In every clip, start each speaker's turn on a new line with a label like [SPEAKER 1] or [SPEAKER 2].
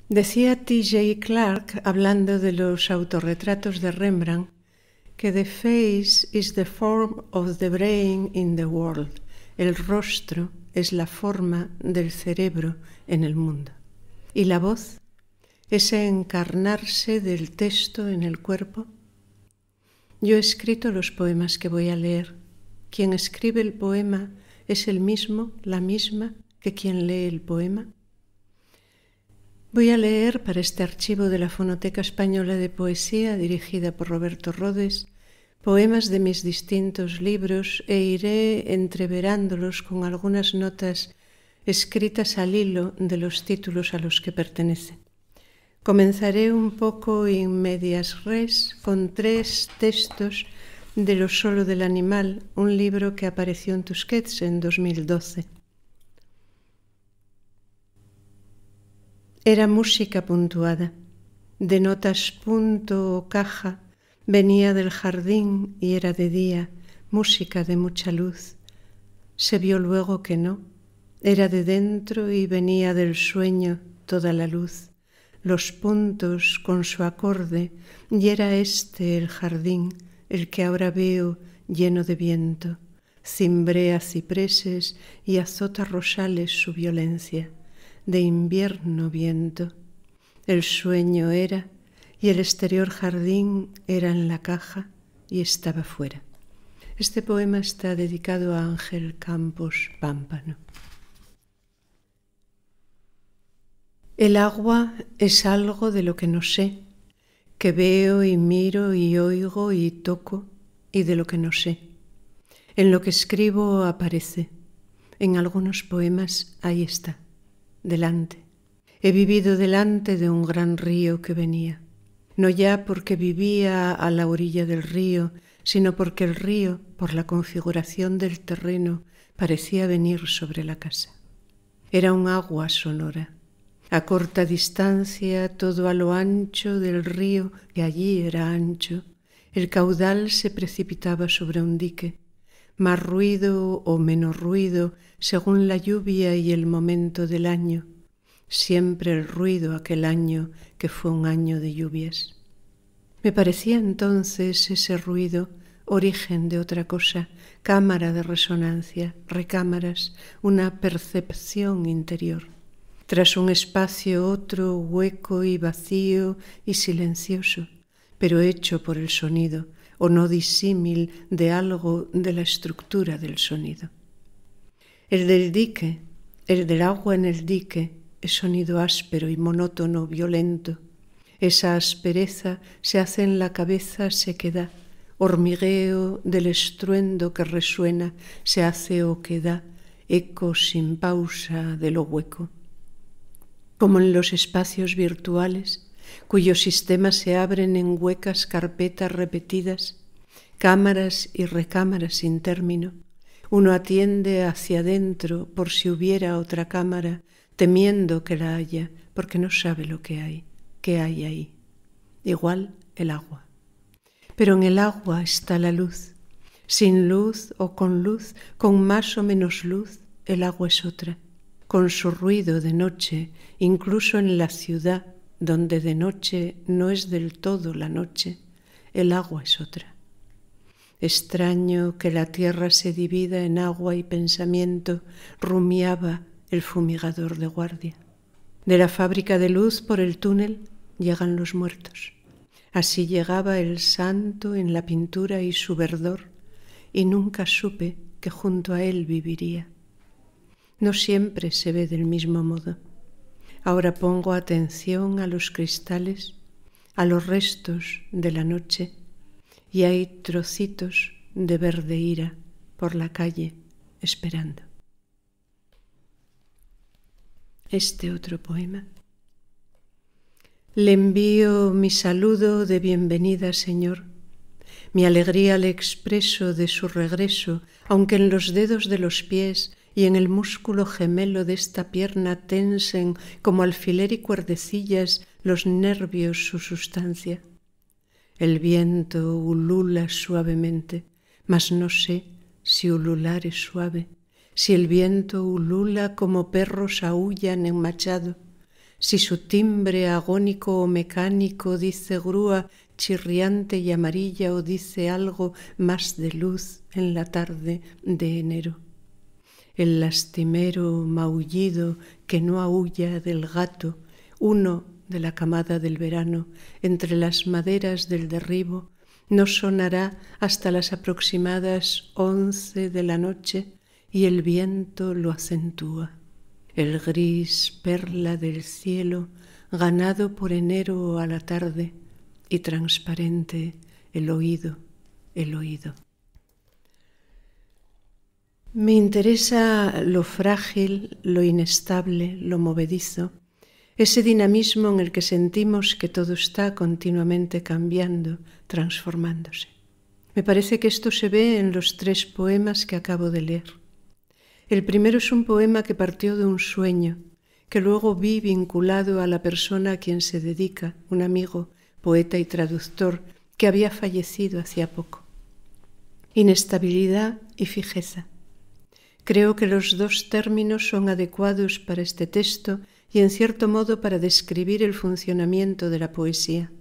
[SPEAKER 1] Decía T.J. Clarke, hablando de los autorretratos de Rembrandt, que the face is the form of the brain in the world. El rostro es la forma del cerebro en el mundo. Y la voz, ese encarnarse del texto en el cuerpo. Yo he escrito los poemas que voy a leer. Quien escribe el poema es el mismo, la misma, que quien lee el poema. Voy a leer para este archivo de la Fonoteca Española de Poesía, dirigida por Roberto Rodes, poemas de mis distintos libros e iré entreverándolos con algunas notas escritas al hilo de los títulos a los que pertenecen. Comenzaré un poco in medias res con 3 textos de Lo solo del animal, un libro que apareció en Tusquets en 2012. Era música puntuada, de notas punto o caja, venía del jardín y era de día, música de mucha luz. Se vio luego que no, era de dentro y venía del sueño toda la luz, los puntos con su acorde, y era este el jardín, el que ahora veo lleno de viento, cimbrea cipreses y azota rosales su violencia. De invierno viento. El sueño era, y el exterior jardín era en la caja y estaba fuera. Este poema está dedicado a Ángel Campos Pámpano. El agua es algo de lo que no sé, que veo y miro y oigo y toco, y de lo que no sé. En lo que escribo aparece. En algunos poemas ahí está. Delante. He vivido delante de un gran río que venía, no ya porque vivía a la orilla del río, sino porque el río, por la configuración del terreno, parecía venir sobre la casa. Era un agua sonora. A corta distancia, todo a lo ancho del río, que allí era ancho, el caudal se precipitaba sobre un dique. Más ruido o menos ruido, según la lluvia y el momento del año. Siempre el ruido aquel año que fue un año de lluvias. Me parecía entonces ese ruido origen de otra cosa, cámara de resonancia, recámaras, una percepción interior. Tras un espacio otro hueco y vacío y silencioso, pero hecho por el sonido, o no disímil de algo de la estructura del sonido. El del dique, el del agua en el dique, es sonido áspero y monótono, violento. Esa aspereza se hace en la cabeza sequedad, hormigueo del estruendo que resuena, se hace oquedad, eco sin pausa de lo hueco. Como en los espacios virtuales, cuyos sistemas se abren en huecas carpetas repetidas, cámaras y recámaras sin término, uno atiende hacia adentro por si hubiera otra cámara, temiendo que la haya, porque no sabe lo que hay ahí. Igual el agua. Pero en el agua está la luz. Sin luz o con más o menos luz, el agua es otra. Con su ruido de noche, incluso en la ciudad, donde de noche no es del todo la noche, el agua es otra. Extraño que la tierra se divida en agua y pensamiento, rumiaba el fumigador de guardia. De la fábrica de luz por el túnel llegan los muertos. Así llegaba el santo en la pintura y su verdor, y nunca supe que junto a él viviría. No siempre se ve del mismo modo. Ahora pongo atención a los cristales, a los restos de la noche, y hay trocitos de verde ira por la calle esperando. Este otro poema. Le envío mi saludo de bienvenida, Señor. Mi alegría le expreso de su regreso, aunque en los dedos de los pies y en el músculo gemelo de esta pierna tensen como alfiler y cuerdecillas los nervios su sustancia. El viento ulula suavemente, mas no sé si ulular es suave, si el viento ulula como perros aúllan en machado, si su timbre agónico o mecánico dice grúa chirriante y amarilla o dice algo más de luz en la tarde de enero. El lastimero maullido que no aúlla del gato, uno de la camada del verano, entre las maderas del derribo, no sonará hasta las aproximadas 11 de la noche y el viento lo acentúa. El gris perla del cielo, ganado por enero a la tarde, y transparente el oído, el oído. Me interesa lo frágil, lo inestable, lo movedizo, ese dinamismo en el que sentimos que todo está continuamente cambiando, transformándose. Me parece que esto se ve en los 3 poemas que acabo de leer. El primero es un poema que partió de un sueño, que luego vi vinculado a la persona a quien se dedica, un amigo, poeta y traductor, que había fallecido hacía poco. Inestabilidad y fijeza. Creo que los 2 términos son adecuados para este texto y en cierto modo para describir el funcionamiento de la poesía.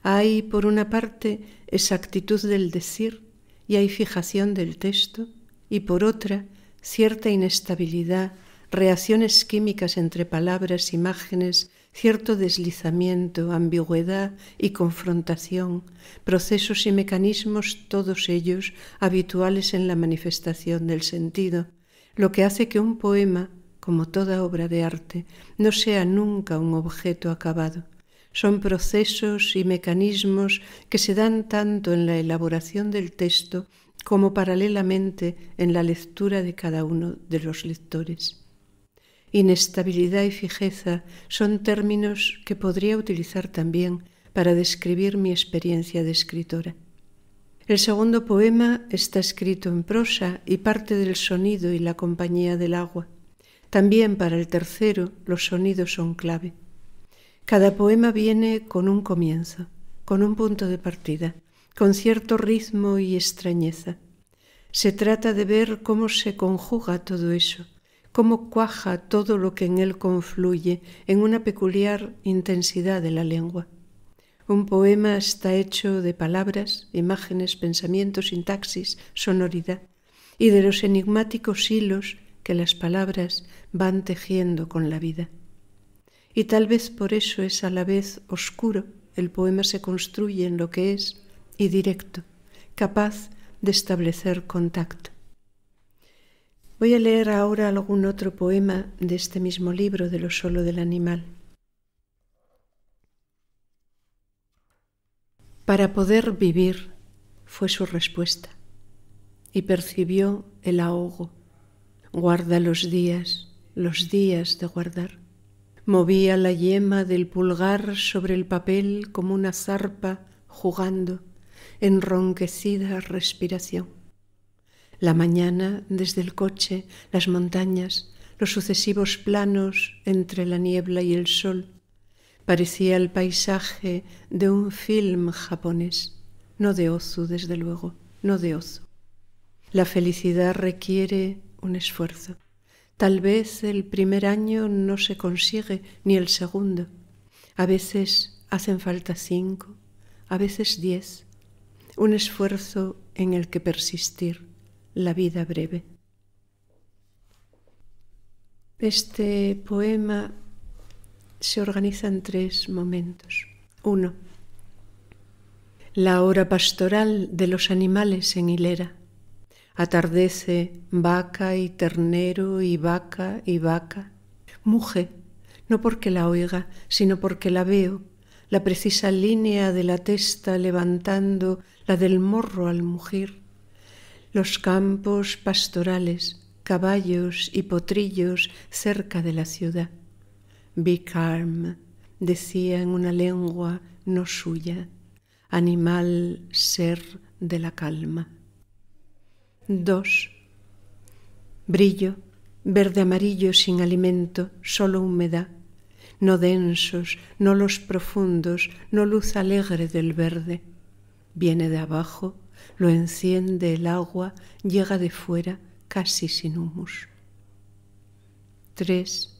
[SPEAKER 1] Hay, por una parte, exactitud del decir y hay fijación del texto, y por otra, cierta inestabilidad, reacciones químicas entre palabras, imágenes, cierto deslizamiento, ambigüedad y confrontación, procesos y mecanismos, todos ellos habituales en la manifestación del sentido, lo que hace que un poema, como toda obra de arte, no sea nunca un objeto acabado. Son procesos y mecanismos que se dan tanto en la elaboración del texto como paralelamente en la lectura de cada uno de los lectores. Inestabilidad y fijeza son términos que podría utilizar también para describir mi experiencia de escritora. El segundo poema está escrito en prosa y parte del sonido y la compañía del agua. También para el tercero los sonidos son clave. Cada poema viene con un comienzo, con un punto de partida, con cierto ritmo y extrañeza. Se trata de ver cómo se conjuga todo eso, cómo cuaja todo lo que en él confluye en una peculiar intensidad de la lengua. Un poema está hecho de palabras, imágenes, pensamientos, sintaxis, sonoridad, y de los enigmáticos hilos que las palabras van tejiendo con la vida. Y tal vez por eso es a la vez oscuro, el poema se construye en lo que es, y directo, capaz de establecer contacto. Voy a leer ahora algún otro poema de este mismo libro, de Lo solo del animal. Para poder vivir fue su respuesta, y percibió el ahogo. Guarda los días de guardar. Movía la yema del pulgar sobre el papel como una zarpa jugando, enronquecida respiración. La mañana, desde el coche, las montañas, los sucesivos planos entre la niebla y el sol, parecía el paisaje de un film japonés, no de Ozu, desde luego, no de Ozu. La felicidad requiere un esfuerzo. Tal vez el primer año no se consigue, ni el segundo. A veces hacen falta 5, a veces 10. Un esfuerzo en el que persistir. La vida breve. Este poema se organiza en 3 momentos. 1. La hora pastoral de los animales en hilera. Atardece vaca y ternero y vaca y vaca. Muge, no porque la oiga, sino porque la veo, la precisa línea de la testa levantando la del morro al mugir. Los campos pastorales, caballos y potrillos cerca de la ciudad. Be calm, decía en una lengua no suya, animal ser de la calma. 2. Brillo, verde amarillo sin alimento, solo humedad. No densos, no los profundos, no luz alegre del verde. Viene de abajo, lo enciende el agua, llega de fuera, casi sin humus. 3.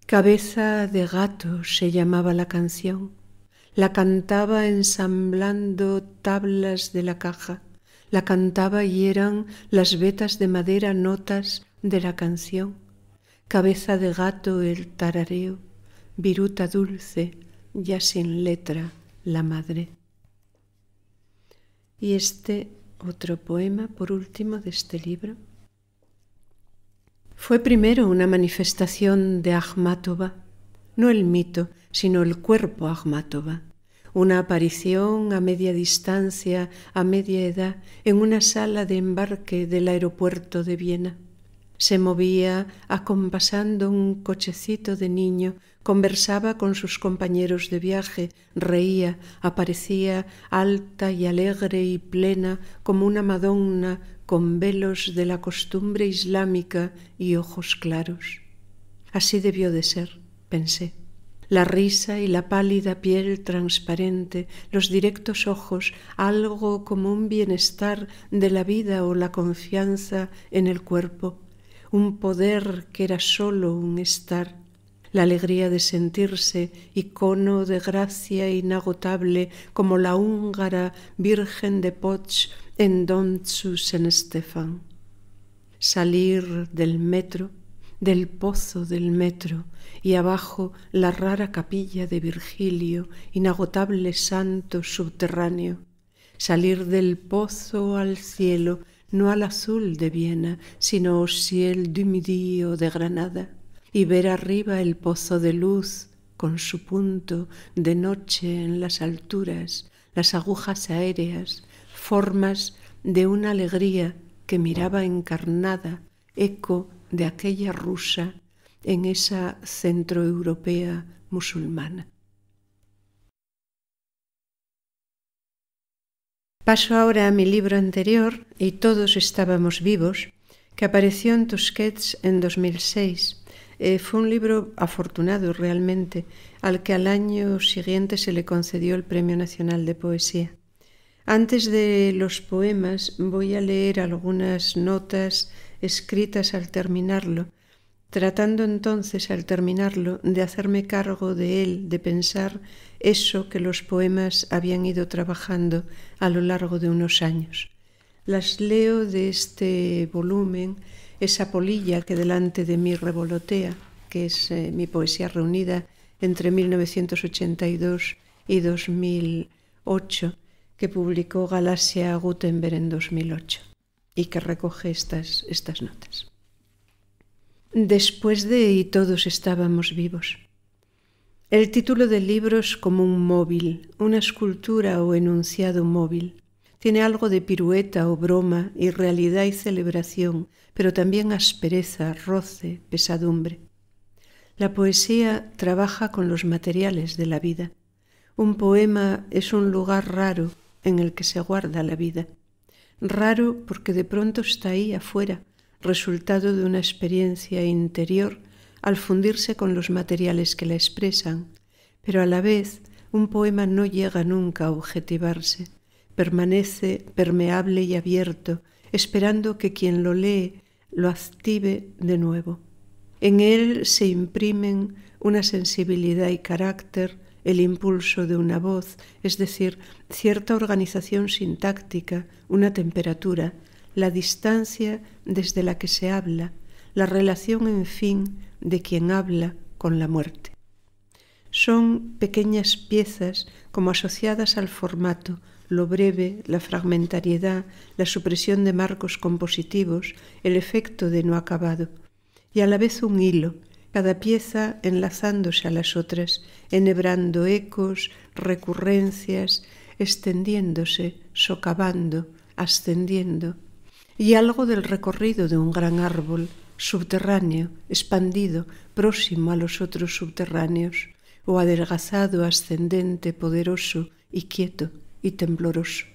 [SPEAKER 1] Cabeza de gato se llamaba la canción. La cantaba ensamblando tablas de la caja. La cantaba y eran las vetas de madera notas de la canción. Cabeza de gato el tarareo, viruta dulce, ya sin letra, la madre. Y este otro poema, por último, de este libro. Fue primero una manifestación de Akhmatova, no el mito, sino el cuerpo Akhmatova, una aparición a media distancia, a media edad, en una sala de embarque del aeropuerto de Viena. Se movía acompasando un cochecito de niño, conversaba con sus compañeros de viaje, reía, aparecía alta y alegre y plena como una Madonna con velos de la costumbre islámica y ojos claros. Así debió de ser, pensé. La risa y la pálida piel transparente, los directos ojos, algo como un bienestar de la vida o la confianza en el cuerpo, un poder que era solo un estar, la alegría de sentirse icono de gracia inagotable como la húngara Virgen de Poch en Don zu Stefan. Salir del metro, del pozo del metro, y abajo la rara capilla de Virgilio, inagotable santo subterráneo. Salir del pozo al cielo, no al azul de Viena, sino au ciel du midi o de Granada, y ver arriba el pozo de luz con su punto de noche en las alturas, las agujas aéreas, formas de una alegría que miraba encarnada, eco de aquella rusa en esa centroeuropea musulmana. Paso ahora a mi libro anterior, Y todos estábamos vivos, que apareció en Tusquets en 2006. Fue un libro afortunado realmente, al que al año siguiente se le concedió el Premio Nacional de Poesía. Antes de los poemas voy a leer algunas notas escritas al terminarlo, tratando entonces al terminarlo de hacerme cargo de él, de pensar eso que los poemas habían ido trabajando a lo largo de unos años. Las leo de este volumen, esa polilla que delante de mí revolotea, que es mi poesía reunida entre 1982 y 2008, que publicó Galaxia Gutenberg en 2008 y que recoge estas notas. Después de Y todos estábamos vivos. El título del libro es como un móvil, una escultura o enunciado móvil. Tiene algo de pirueta o broma, irrealidad y celebración, pero también aspereza, roce, pesadumbre. La poesía trabaja con los materiales de la vida. Un poema es un lugar raro en el que se guarda la vida. Raro porque de pronto está ahí afuera, resultado de una experiencia interior al fundirse con los materiales que la expresan, pero a la vez un poema no llega nunca a objetivarse, permanece permeable y abierto, esperando que quien lo lee lo active de nuevo. En él se imprimen una sensibilidad y carácter, el impulso de una voz, es decir, cierta organización sintáctica, una temperatura, la distancia desde la que se habla, la relación, en fin, de quien habla con la muerte. Son pequeñas piezas como asociadas al formato, lo breve, la fragmentariedad, la supresión de marcos compositivos, el efecto de no acabado, y a la vez un hilo, cada pieza enlazándose a las otras, enhebrando ecos, recurrencias, extendiéndose, socavando, ascendiendo, y algo del recorrido de un gran árbol, subterráneo, expandido, próximo a los otros subterráneos, o adelgazado, ascendente, poderoso y quieto y tembloroso.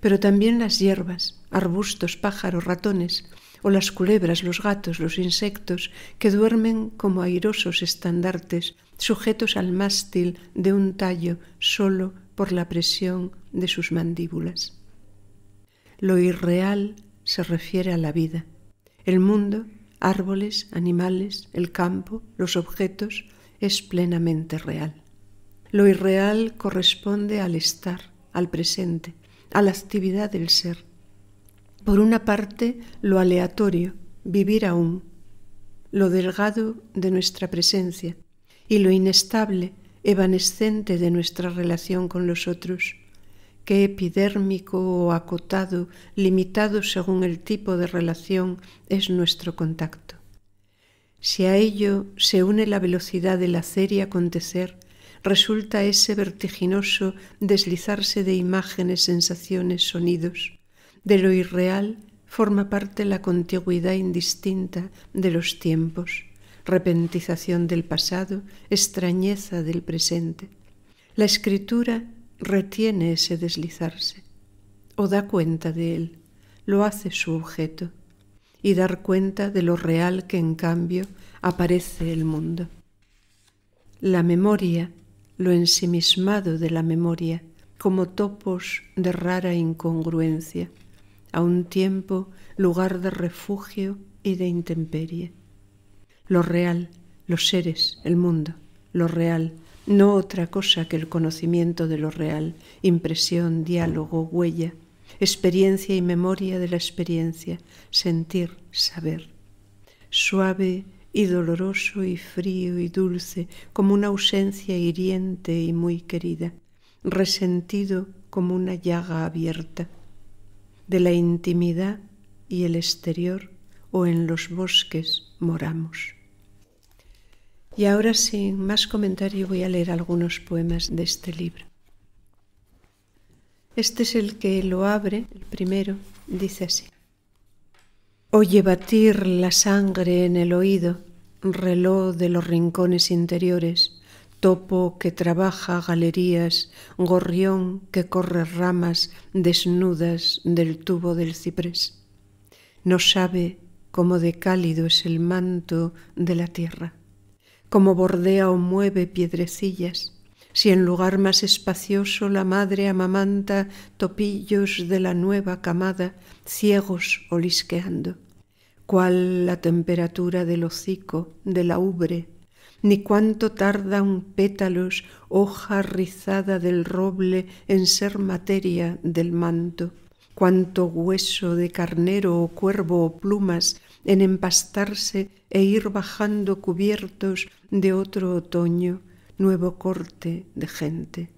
[SPEAKER 1] Pero también las hierbas, arbustos, pájaros, ratones, o las culebras, los gatos, los insectos, que duermen como airosos estandartes, sujetos al mástil de un tallo solo por la presión de sus mandíbulas. Lo irreal se refiere a la vida. El mundo, árboles, animales, el campo, los objetos, es plenamente real. Lo irreal corresponde al estar, al presente, a la actividad del ser. Por una parte, lo aleatorio, vivir aún, lo delgado de nuestra presencia, y lo inestable, evanescente de nuestra relación con los otros, que epidérmico o acotado, limitado según el tipo de relación, es nuestro contacto. Si a ello se une la velocidad del hacer y acontecer, resulta ese vertiginoso deslizarse de imágenes, sensaciones, sonidos. De lo irreal forma parte la contigüidad indistinta de los tiempos, repentización del pasado, extrañeza del presente. La escritura retiene ese deslizarse, o da cuenta de él, lo hace su objeto, y dar cuenta de lo real que en cambio aparece el mundo. La memoria, lo ensimismado de la memoria, como topos de rara incongruencia, a un tiempo lugar de refugio y de intemperie. Lo real, los seres, el mundo, lo real, no otra cosa que el conocimiento de lo real, impresión, diálogo, huella, experiencia y memoria de la experiencia, sentir, saber. Suave y doloroso y frío y dulce, como una ausencia hiriente y muy querida, resentido como una llaga abierta. De la intimidad y el exterior o en los bosques moramos. Y ahora, sin más comentario, voy a leer algunos poemas de este libro. Este es el que lo abre, el primero, dice así. Oye batir la sangre en el oído, reloj de los rincones interiores, topo que trabaja galerías, gorrión que corre ramas desnudas del tubo del ciprés. No sabe cómo de cálido es el manto de la tierra, cómo bordea o mueve piedrecillas, si en lugar más espacioso la madre amamanta topillos de la nueva camada, ciegos olisqueando. Cuál la temperatura del hocico, de la ubre, ni cuánto tarda un pétalos, hoja rizada del roble en ser materia del manto, cuánto hueso de carnero o cuervo o plumas en empastarse e ir bajando cubiertos de otro otoño, nuevo corte de gente,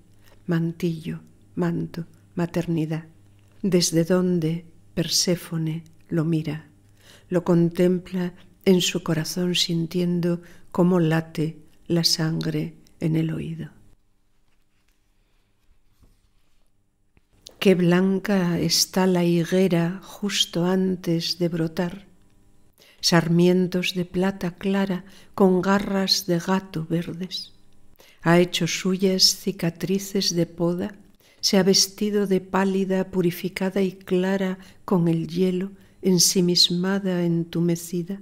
[SPEAKER 1] mantillo, manto, maternidad, desde donde Perséfone lo mira, lo contempla en su corazón sintiendo cómo late la sangre en el oído. Qué blanca está la higuera justo antes de brotar, sarmientos de plata clara con garras de gato verdes. Ha hecho suyas cicatrices de poda, se ha vestido de pálida, purificada y clara con el hielo, ensimismada, entumecida,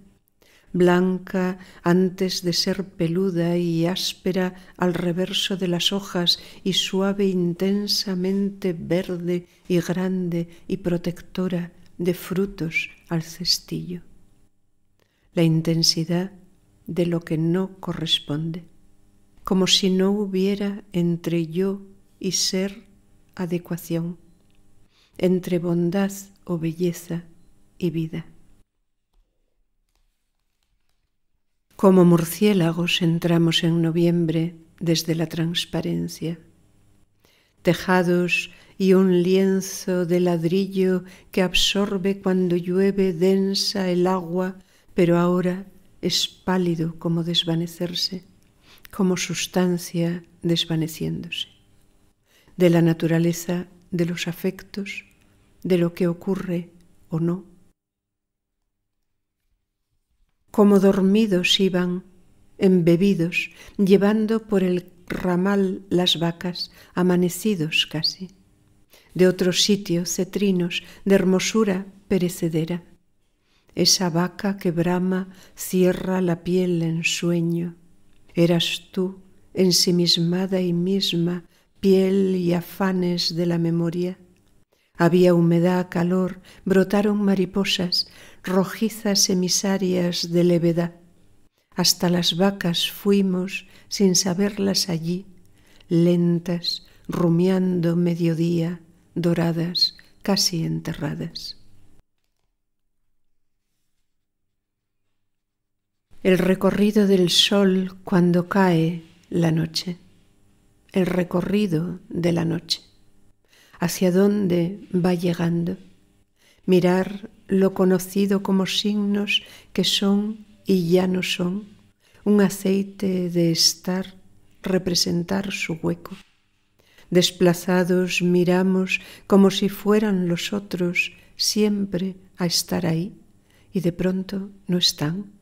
[SPEAKER 1] blanca antes de ser peluda y áspera al reverso de las hojas y suave intensamente verde y grande y protectora de frutos al cestillo. La intensidad de lo que no corresponde, como si no hubiera entre yo y ser adecuación, entre bondad o belleza y vida. Como murciélagos entramos en noviembre desde la transparencia, tejados y un lienzo de ladrillo que absorbe cuando llueve densa el agua, pero ahora es pálido como desvanecerse, como sustancia desvaneciéndose. De la naturaleza de los afectos, de lo que ocurre o no. Como dormidos iban, embebidos, llevando por el ramal las vacas, amanecidos casi. De otro sitio, cetrinos, de hermosura perecedera. Esa vaca que brama cierra la piel en sueño. Eras tú, ensimismada y misma, piel y afanes de la memoria. Había humedad, calor, brotaron mariposas, rojizas emisarias de levedad. Hasta las vacas fuimos, sin saberlas allí, lentas, rumiando mediodía, doradas, casi enterradas. El recorrido del sol cuando cae la noche. El recorrido de la noche. ¿Hacia dónde va llegando? Mirar lo conocido como signos que son y ya no son, un aceite de estar, representar su hueco. Desplazados miramos como si fueran los otros siempre a estar ahí y de pronto no están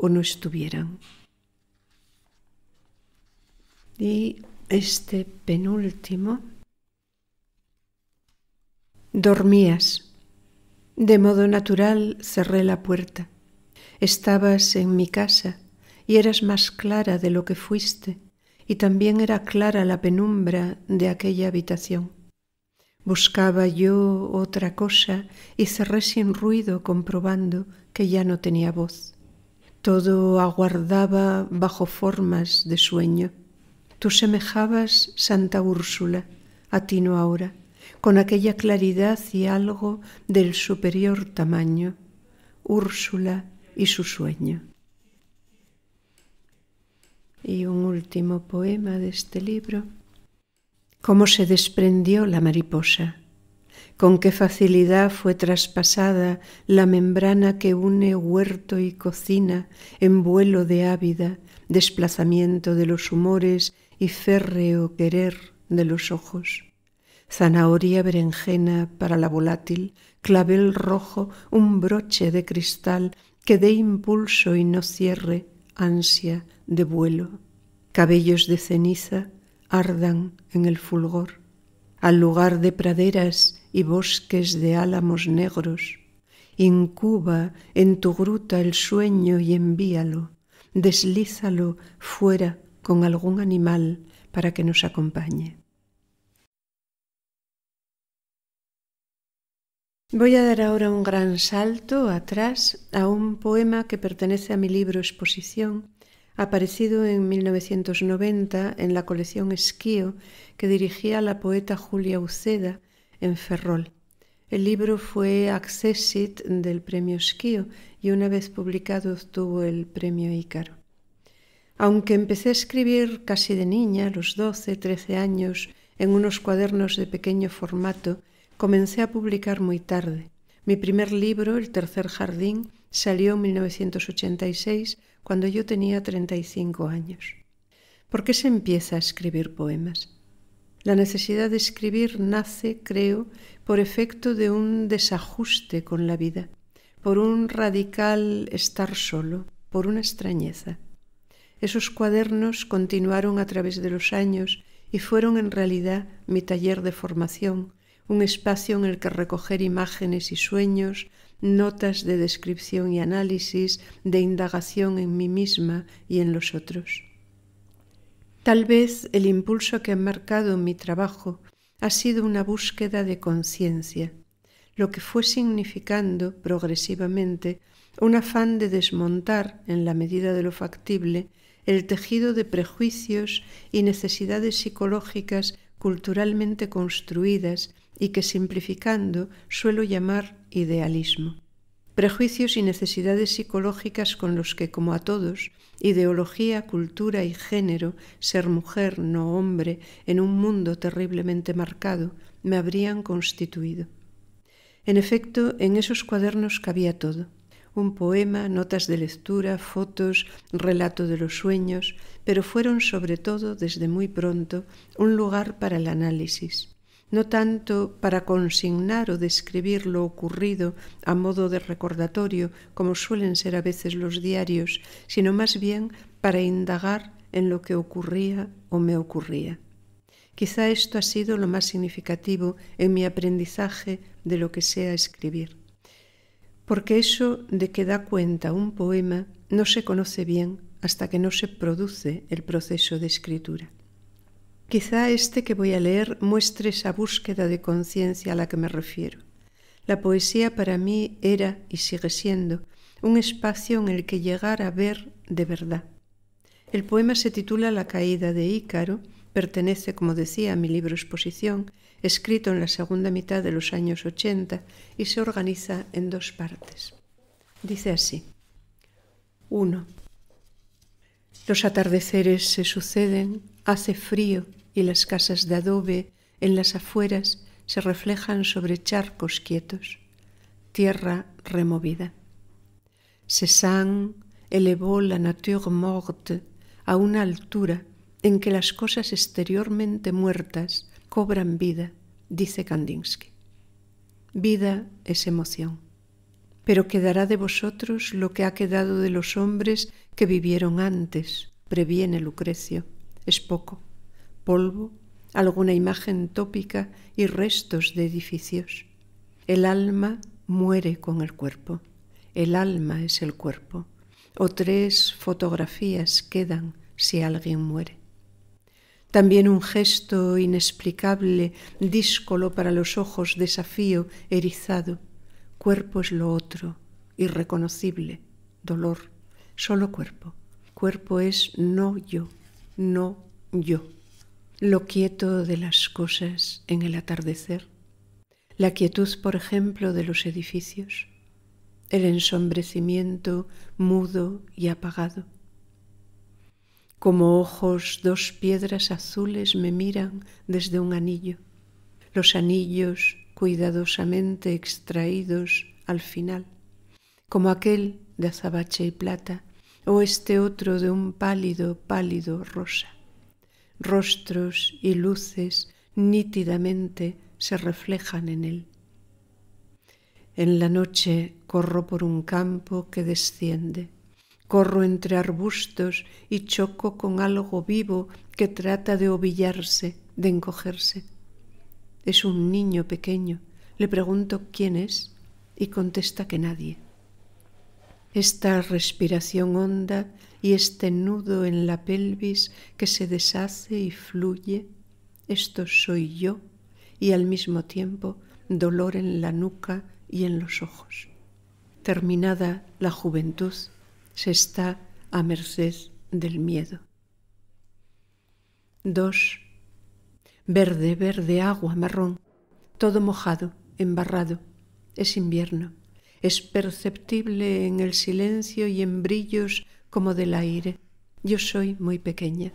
[SPEAKER 1] o no estuvieran. Y este penúltimo. Dormías. De modo natural cerré la puerta. Estabas en mi casa y eras más clara de lo que fuiste, y también era clara la penumbra de aquella habitación. Buscaba yo otra cosa y cerré sin ruido, comprobando que ya no tenía voz. Todo aguardaba bajo formas de sueño. Tú semejabas Santa Úrsula, atino ahora, con aquella claridad y algo del superior tamaño, Úrsula y su sueño. Y un último poema de este libro. Cómo se desprendió la mariposa, con qué facilidad fue traspasada la membrana que une huerto y cocina en vuelo de ávida, desplazamiento de los humores y férreo querer de los ojos. Zanahoria berenjena para la volátil, clavel rojo, un broche de cristal que dé impulso y no cierre, ansia de vuelo. Cabellos de ceniza ardan en el fulgor. Al lugar de praderas y bosques de álamos negros, incuba en tu gruta el sueño y envíalo, deslízalo fuera con algún animal para que nos acompañe. Voy a dar ahora un gran salto atrás a un poema que pertenece a mi libro Exposición, aparecido en 1990 en la colección Esquío que dirigía la poeta Julia Uceda en Ferrol. El libro fue accessit del premio Esquío y una vez publicado obtuvo el premio Ícaro. Aunque empecé a escribir casi de niña, a los 12, 13 años, en unos cuadernos de pequeño formato, comencé a publicar muy tarde. Mi primer libro, El tercer jardín, salió en 1986, cuando yo tenía 35 años. ¿Por qué se empieza a escribir poemas? La necesidad de escribir nace, creo, por efecto de un desajuste con la vida, por un radical estar solo, por una extrañeza. Esos cuadernos continuaron a través de los años y fueron en realidad mi taller de formación, un espacio en el que recoger imágenes y sueños, notas de descripción y análisis, de indagación en mí misma y en los otros. Tal vez el impulso que ha marcado mi trabajo ha sido una búsqueda de conciencia, lo que fue significando progresivamente un afán de desmontar, en la medida de lo factible, el tejido de prejuicios y necesidades psicológicas culturalmente construidas y que simplificando suelo llamar idealismo. Prejuicios y necesidades psicológicas con los que, como a todos, ideología, cultura y género, ser mujer, no hombre, en un mundo terriblemente marcado, me habrían constituido. En efecto, en esos cuadernos cabía todo. Un poema, notas de lectura, fotos, relato de los sueños, pero fueron sobre todo, desde muy pronto, un lugar para el análisis. No tanto para consignar o describir lo ocurrido a modo de recordatorio, como suelen ser a veces los diarios, sino más bien para indagar en lo que ocurría o me ocurría. Quizá esto ha sido lo más significativo en mi aprendizaje de lo que sea escribir. Porque eso de que da cuenta un poema no se conoce bien hasta que no se produce el proceso de escritura. Quizá este que voy a leer muestre esa búsqueda de conciencia a la que me refiero. La poesía para mí era y sigue siendo un espacio en el que llegar a ver de verdad. El poema se titula La caída de Ícaro, pertenece, como decía, a mi libro exposición, escrito en la segunda mitad de los años 80 y se organiza en 2 partes. Dice así: 1. Los atardeceres se suceden, hace frío y las casas de adobe en las afueras se reflejan sobre charcos quietos, tierra removida. Cézanne elevó la nature morte a una altura en que las cosas exteriormente muertas cobran vida, dice Kandinsky. Vida es emoción. Pero quedará de vosotros lo que ha quedado de los hombres que vivieron antes, previene Lucrecio. Es poco. Polvo, alguna imagen tópica y restos de edificios. El alma muere con el cuerpo. El alma es el cuerpo. O 3 fotografías quedan si alguien muere. También un gesto inexplicable, díscolo para los ojos, desafío, erizado. Cuerpo es lo otro, irreconocible, dolor, solo cuerpo. Cuerpo es no yo, no yo. Lo quieto de las cosas en el atardecer. La quietud, por ejemplo, de los edificios. El ensombrecimiento mudo y apagado. Como ojos 2 piedras azules me miran desde un anillo. Los anillos cuidadosamente extraídos al final, como aquel de azabache y plata, o este otro de un pálido rosa. Rostros y luces nítidamente se reflejan en él. En la noche corro por un campo que desciende. Corro entre arbustos y choco con algo vivo que trata de ovillarse, de encogerse. Es un niño pequeño. Le pregunto quién es y contesta que nadie. Esta respiración honda y este nudo en la pelvis que se deshace y fluye, esto soy yo y al mismo tiempo dolor en la nuca y en los ojos. Terminada la juventud, se está a merced del miedo. 2. Verde, verde, agua, marrón, todo mojado, embarrado. Es invierno. Es perceptible en el silencio y en brillos como del aire. Yo soy muy pequeña.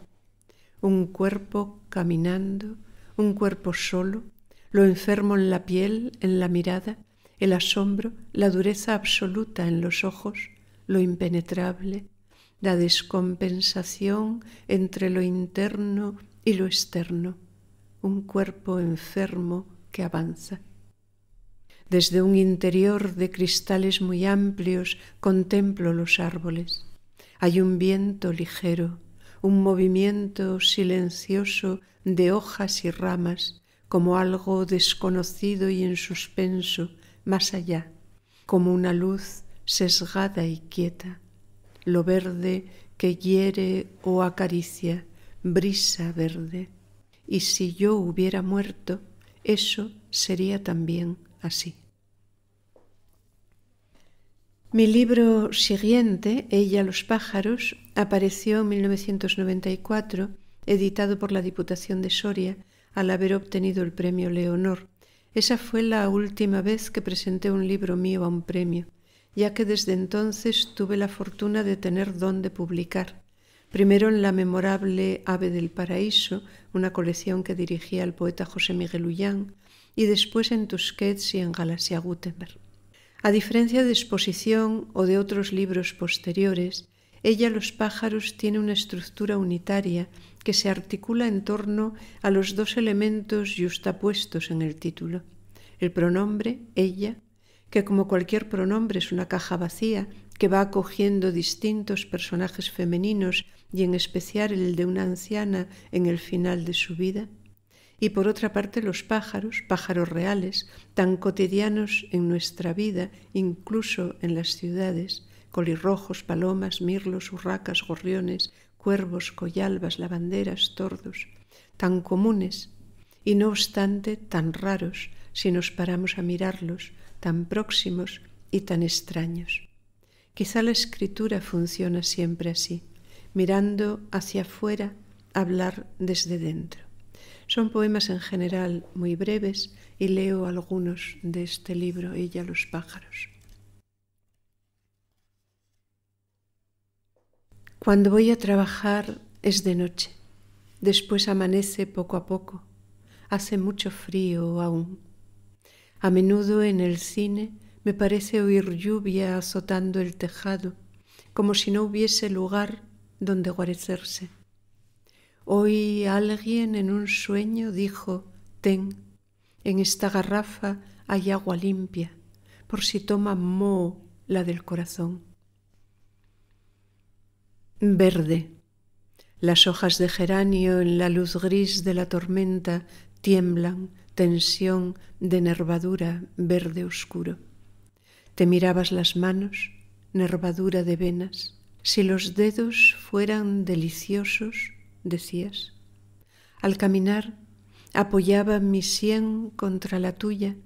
[SPEAKER 1] Un cuerpo caminando, un cuerpo solo, lo enfermo en la piel, en la mirada, el asombro, la dureza absoluta en los ojos, lo impenetrable, la descompensación entre lo interno y lo externo, un cuerpo enfermo que avanza. Desde un interior de cristales muy amplios contemplo los árboles. Hay un viento ligero, un movimiento silencioso de hojas y ramas, como algo desconocido y en suspenso, más allá, como una luz sesgada y quieta, lo verde que hiere o acaricia, brisa verde. Y si yo hubiera muerto, eso sería también así. Mi libro siguiente, Ella, los pájaros, apareció en 1994, editado por la Diputación de Soria, al haber obtenido el premio Leonor. Esa fue la última vez que presenté un libro mío a un premio, ya que desde entonces tuve la fortuna de tener dónde publicar. Primero en la memorable Ave del Paraíso, una colección que dirigía el poeta José Miguel Ullán, y después en Tusquets y en Galaxia Gutenberg. A diferencia de Exposición o de otros libros posteriores, Ella, los pájaros tiene una estructura unitaria que se articula en torno a los 2 elementos yuxtapuestos en el título. El pronombre, ella, que como cualquier pronombre es una caja vacía que va acogiendo distintos personajes femeninos y en especial el de una anciana en el final de su vida. Y por otra parte los pájaros, pájaros reales, tan cotidianos en nuestra vida, incluso en las ciudades, colirrojos, palomas, mirlos, urracas, gorriones, cuervos, collalbas, lavanderas, tordos, tan comunes y no obstante tan raros si nos paramos a mirarlos, tan próximos y tan extraños. Quizá la escritura funciona siempre así, mirando hacia afuera, hablar desde dentro. Son poemas en general muy breves y leo algunos de este libro, Ella, los pájaros. Cuando voy a trabajar es de noche, después amanece poco a poco, hace mucho frío aún. A menudo en el cine me parece oír lluvia azotando el tejado, como si no hubiese lugar donde guarecerse. Hoy alguien en un sueño dijo: «Ten, en esta garrafa hay agua limpia, por si toma moho la del corazón». Verde. Las hojas de geranio en la luz gris de la tormenta tiemblan, tensión de nervadura verde oscuro. Te mirabas las manos, nervadura de venas. Si los dedos fueran deliciosos, decías. Al caminar apoyaba mi sien contra la tuya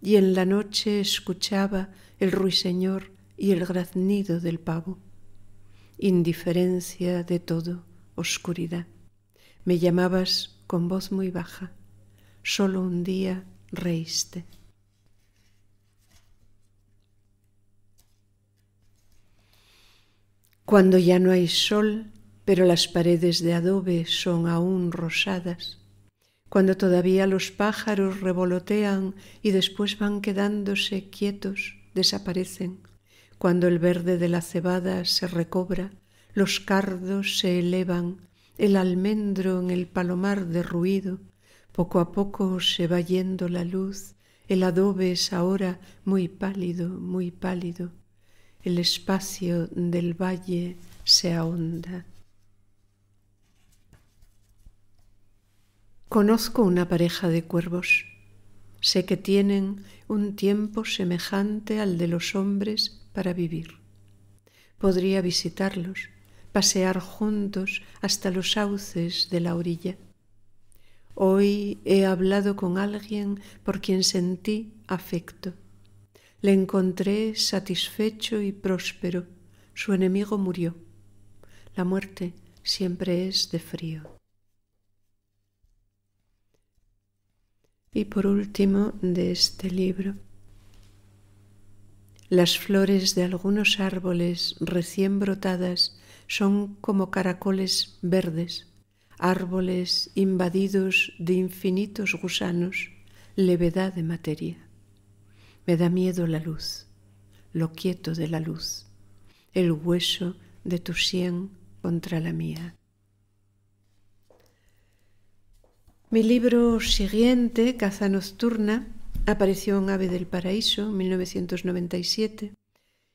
[SPEAKER 1] y en la noche escuchaba el ruiseñor y el graznido del pavo. Indiferencia de todo, oscuridad. Me llamabas con voz muy baja. Solo un día reíste. Cuando ya no hay sol, pero las paredes de adobe son aún rosadas, cuando todavía los pájaros revolotean y después van quedándose quietos, desaparecen, cuando el verde de la cebada se recobra, los cardos se elevan, el almendro en el palomar derruido, poco a poco se va yendo la luz, el adobe es ahora muy pálido, el espacio del valle se ahonda. Conozco una pareja de cuervos. Sé que tienen un tiempo semejante al de los hombres para vivir. Podría visitarlos, pasear juntos hasta los sauces de la orilla. Hoy he hablado con alguien por quien sentí afecto. Le encontré satisfecho y próspero. Su enemigo murió. La muerte siempre es de frío. Y por último, de este libro, las flores de algunos árboles recién brotadas son como caracoles verdes, árboles invadidos de infinitos gusanos, levedad de materia. Me da miedo la luz, lo quieto de la luz, el hueso de tu sien contra la mía. Mi libro siguiente, Caza nocturna, apareció en Ave del Paraíso en 1997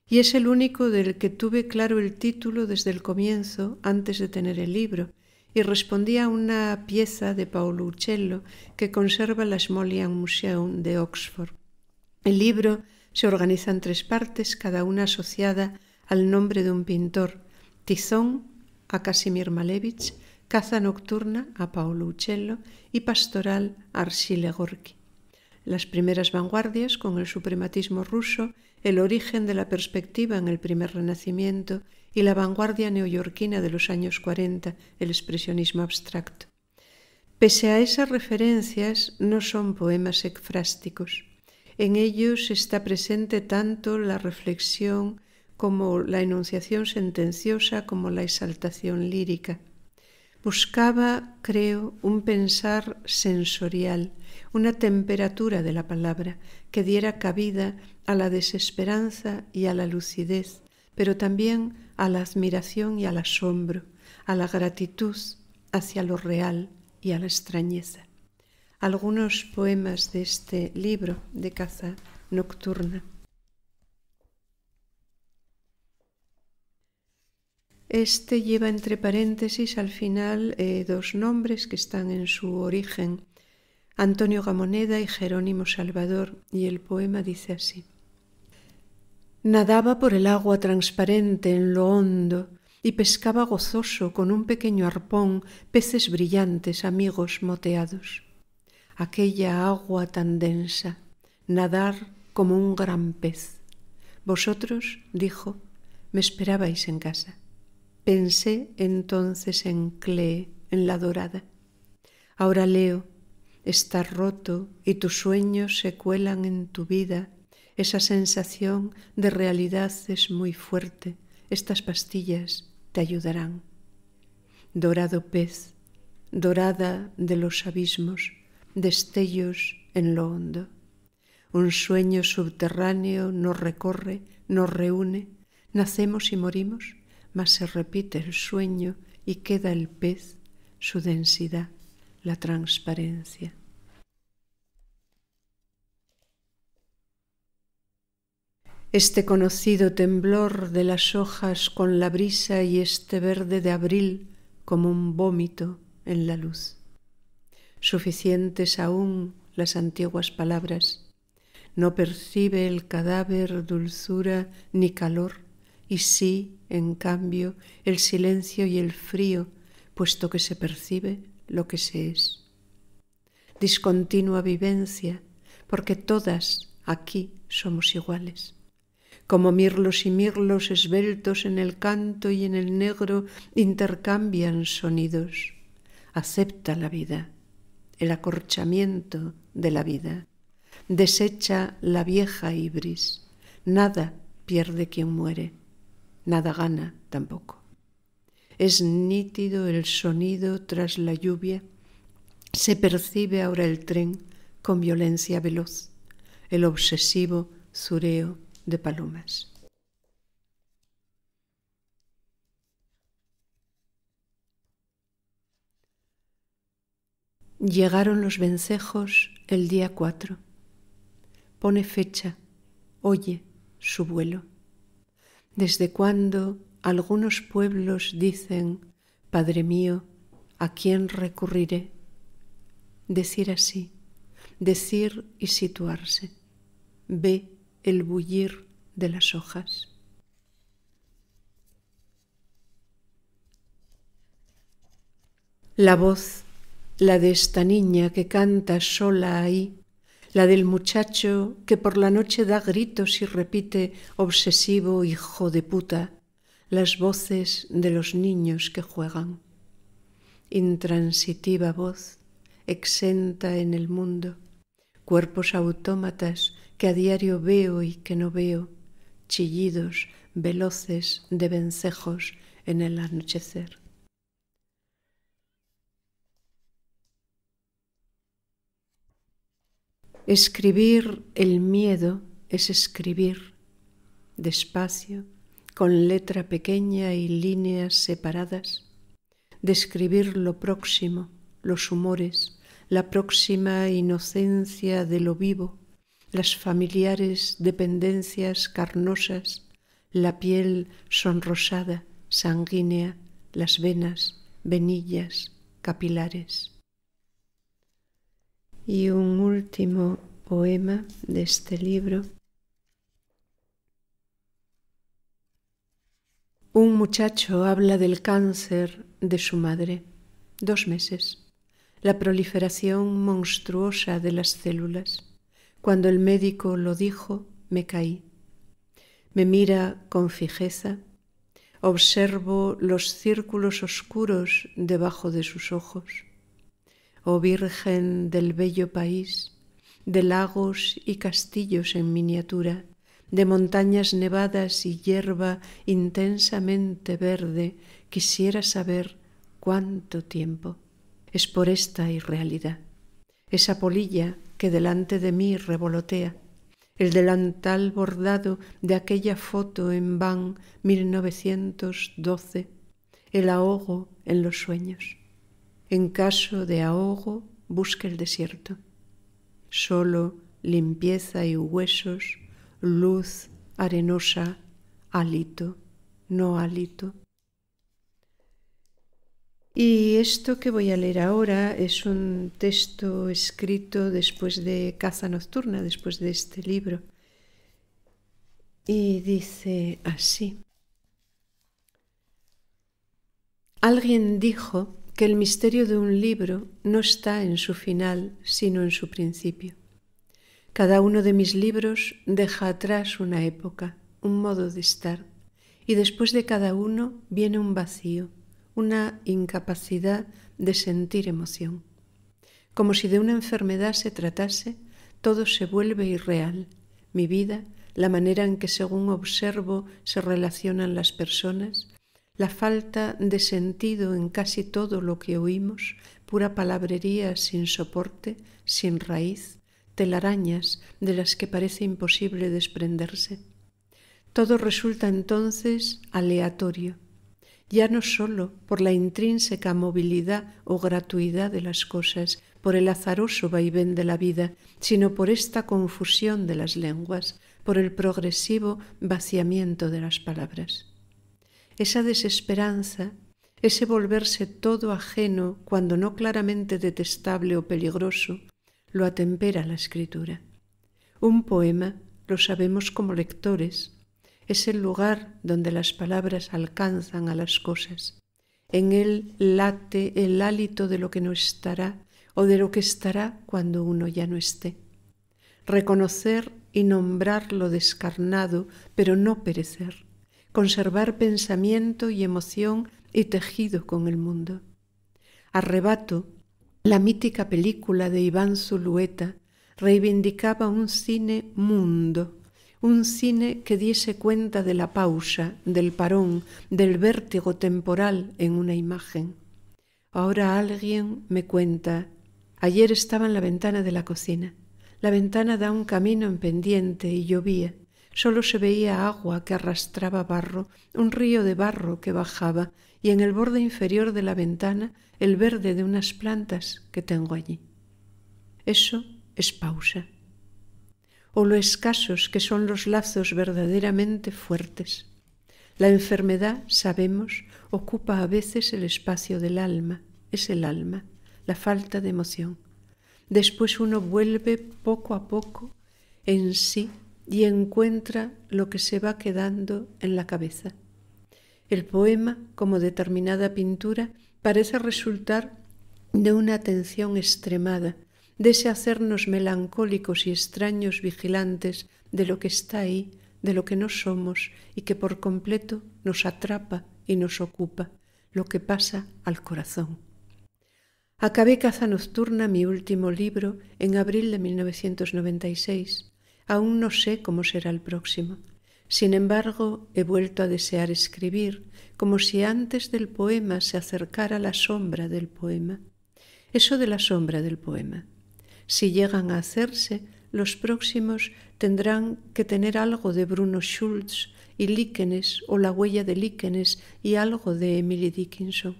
[SPEAKER 1] y es el único del que tuve claro el título desde el comienzo, antes de tener el libro, y respondía a una pieza de Paolo Uccello que conserva la Smolian Museum de Oxford. El libro se organiza en 3 partes, cada una asociada al nombre de un pintor: Tizón, a Casimir Malevich; Caza nocturna, a Paolo Uccello; y Pastoral, a Arshile Gorky. Las primeras vanguardias con el suprematismo ruso, el origen de la perspectiva en el primer Renacimiento y la vanguardia neoyorquina de los años 40, el expresionismo abstracto. Pese a esas referencias, no son poemas ekfrásticos. En ellos está presente tanto la reflexión como la enunciación sentenciosa como la exaltación lírica. Buscaba, creo, un pensar sensorial, una temperatura de la palabra que diera cabida a la desesperanza y a la lucidez, pero también a la admiración y al asombro, a la gratitud hacia lo real y a la extrañeza. Algunos poemas de este libro de Caza nocturna. Este lleva entre paréntesis al final 2 nombres que están en su origen: Antonio Gamoneda y Jerónimo Salvador, y el poema dice así: Nadaba por el agua transparente en lo hondo, y pescaba gozoso con un pequeño arpón peces brillantes, amigos moteados. Aquella agua tan densa, nadar como un gran pez. Vosotros, dijo, me esperabais en casa. Pensé entonces en Clee, en la dorada. Ahora leo, está roto y tus sueños se cuelan en tu vida. Esa sensación de realidad es muy fuerte. Estas pastillas te ayudarán. Dorado pez, dorada de los abismos, destellos en lo hondo. Un sueño subterráneo nos recorre, nos reúne, nacemos y morimos, mas se repite el sueño y queda el pez, su densidad, la transparencia. Este conocido temblor de las hojas con la brisa y este verde de abril como un vómito en la luz. Suficientes aún las antiguas palabras. No percibe el cadáver dulzura ni calor, y sí, en cambio, el silencio y el frío, puesto que se percibe lo que se es. Discontinua vivencia, porque todas aquí somos iguales. Como mirlos y mirlos esbeltos en el canto y en el negro intercambian sonidos. Acepta la vida, el acorchamiento de la vida. Desecha la vieja ibris. Nada pierde quien muere, nada gana tampoco. Es nítido el sonido tras la lluvia. Se percibe ahora el tren con violencia veloz, el obsesivo zureo de palomas. Llegaron los vencejos el día 4. Pone fecha, oye su vuelo. ¿Desde cuándo algunos pueblos dicen, Padre mío, ¿a quién recurriré? Decir así, decir y situarse. Ve el bullir de las hojas. La voz, la de esta niña que canta sola ahí, la del muchacho que por la noche da gritos y repite obsesivo hijo de puta, las voces de los niños que juegan. Intransitiva voz, exenta en el mundo, cuerpos autómatas que a diario veo y que no veo, chillidos veloces de vencejos en el anochecer. Escribir el miedo es escribir, despacio, con letra pequeña y líneas separadas, describir lo próximo, los humores, la próxima inocencia de lo vivo, las familiares dependencias carnosas, la piel sonrosada, sanguínea, las venas, venillas, capilares. Y un último poema de este libro. Un muchacho habla del cáncer de su madre. 2 meses. La proliferación monstruosa de las células. Cuando el médico lo dijo, me caí. Me mira con fijeza. Observo los círculos oscuros debajo de sus ojos. Oh Virgen del bello país, de lagos y castillos en miniatura, de montañas nevadas y hierba intensamente verde, quisiera saber cuánto tiempo. Es por esta irrealidad, esa polilla que delante de mí revolotea, el delantal bordado de aquella foto en Van 1912, el ahogo en los sueños. En caso de ahogo, busque el desierto. Solo limpieza y huesos, luz arenosa, hálito, no hálito. Y esto que voy a leer ahora es un texto escrito después de Caza Nocturna, después de este libro. Y dice así. Alguien dijo que el misterio de un libro no está en su final, sino en su principio. Cada uno de mis libros deja atrás una época, un modo de estar, y después de cada uno viene un vacío, una incapacidad de sentir emoción. Como si de una enfermedad se tratase, todo se vuelve irreal. Mi vida, la manera en que según observo se relacionan las personas, la falta de sentido en casi todo lo que oímos, pura palabrería sin soporte, sin raíz, telarañas de las que parece imposible desprenderse. Todo resulta entonces aleatorio, ya no sólo por la intrínseca movilidad o gratuidad de las cosas, por el azaroso vaivén de la vida, sino por esta confusión de las lenguas, por el progresivo vaciamiento de las palabras. Esa desesperanza, ese volverse todo ajeno cuando no claramente detestable o peligroso, lo atempera la escritura. Un poema, lo sabemos como lectores, es el lugar donde las palabras alcanzan a las cosas. En él late el hálito de lo que no estará o de lo que estará cuando uno ya no esté. Reconocer y nombrar lo descarnado, pero no perecer. Conservar pensamiento y emoción y tejido con el mundo. Arrebato, la mítica película de Iván Zulueta, reivindicaba un cine mundo, un cine que diese cuenta de la pausa, del parón, del vértigo temporal en una imagen. Ahora alguien me cuenta, ayer estaba en la ventana de la cocina. La ventana da un camino en pendiente y llovía. Solo se veía agua que arrastraba barro, un río de barro que bajaba, y en el borde inferior de la ventana el verde de unas plantas que tengo allí. Eso es pausa. O lo escasos que son los lazos verdaderamente fuertes. La enfermedad, sabemos, ocupa a veces el espacio del alma, es el alma, la falta de emoción. Después uno vuelve poco a poco en sí y encuentra lo que se va quedando en la cabeza. El poema, como determinada pintura, parece resultar de una atención extremada, de ese hacernos melancólicos y extraños vigilantes de lo que está ahí, de lo que no somos y que por completo nos atrapa y nos ocupa, lo que pasa al corazón. Acabé Caza Nocturna, mi último libro, en abril de 1996. Aún no sé cómo será el próximo. Sin embargo, he vuelto a desear escribir, como si antes del poema se acercara la sombra del poema. Eso de la sombra del poema. Si llegan a hacerse, los próximos tendrán que tener algo de Bruno Schulz y Líquenes, o La huella de Líquenes y algo de Emily Dickinson.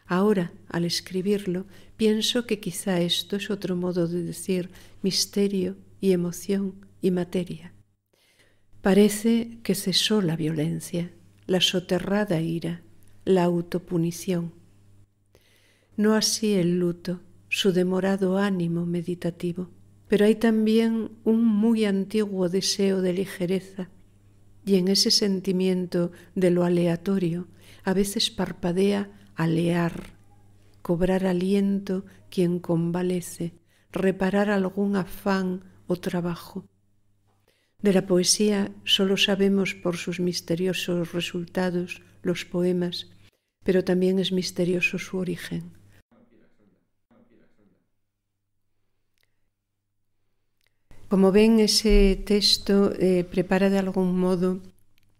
[SPEAKER 1] Ahora, al escribirlo, pienso que quizá esto es otro modo de decir misterio y emoción y materia. Parece que cesó la violencia, la soterrada ira, la autopunición. No así el luto, su demorado ánimo meditativo, pero hay también un muy antiguo deseo de ligereza, y en ese sentimiento de lo aleatorio a veces parpadea alear, cobrar aliento quien convalece, reparar algún afán o trabajo. De la poesía solo sabemos por sus misteriosos resultados los poemas, pero también es misterioso su origen. Como ven, ese texto prepara de algún modo